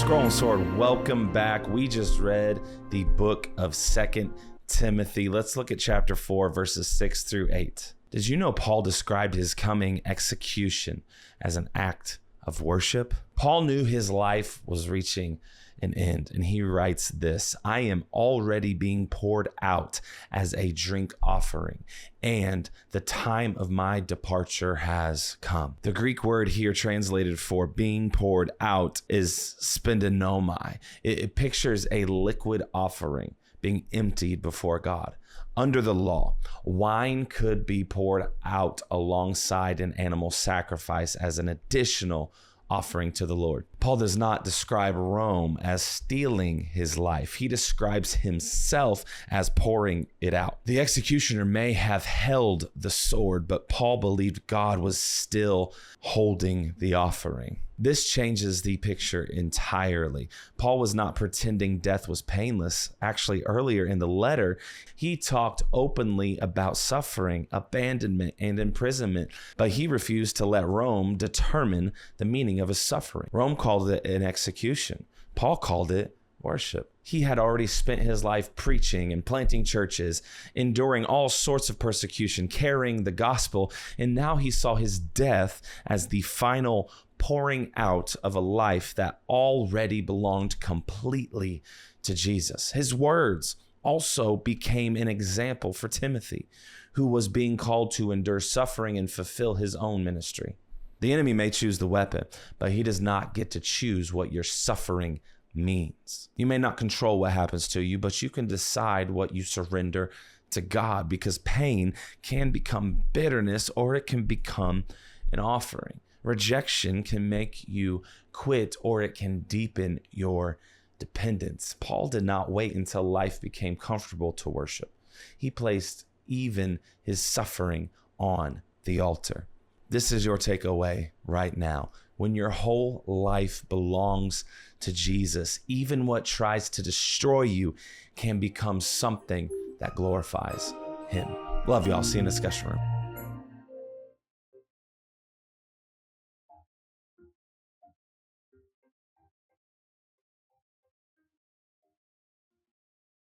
Scroll and Sword, welcome back. We just read the book of 2 Timothy. Let's look at chapter 4, verses 6 through 8. Did you know Paul described his coming execution as an act of worship? Paul knew his life was reaching an end, and he writes this: I am already being poured out as a drink offering, and the time of my departure has come. The Greek word here translated for being poured out is spendenomai. It pictures a liquid offering being emptied before God. Under the law, wine could be poured out alongside an animal sacrifice as an additional offering to the Lord. Paul does not describe Rome as stealing his life. He describes himself as pouring it out. The executioner may have held the sword, but Paul believed God was still holding the offering. This changes the picture entirely. Paul was not pretending death was painless. Actually, earlier in the letter, he talked openly about suffering, abandonment, and imprisonment, but he refused to let Rome determine the meaning of his suffering. Rome called it an execution. Paul called it worship. He had already spent his life preaching and planting churches, enduring all sorts of persecution, carrying the gospel, and now he saw his death as the final pouring out of a life that already belonged completely to Jesus. His words also became an example for Timothy, who was being called to endure suffering and fulfill his own ministry. The enemy may choose the weapon, but he does not get to choose what your suffering means. You may not control what happens to you, but you can decide what you surrender to God, because pain can become bitterness or it can become an offering. Rejection can make you quit, or it can deepen your dependence. Paul did not wait until life became comfortable to worship. He placed even his suffering on the altar. This is your takeaway right now. When your whole life belongs to Jesus, even what tries to destroy you can become something that glorifies him. Love y'all. See you in the discussion room.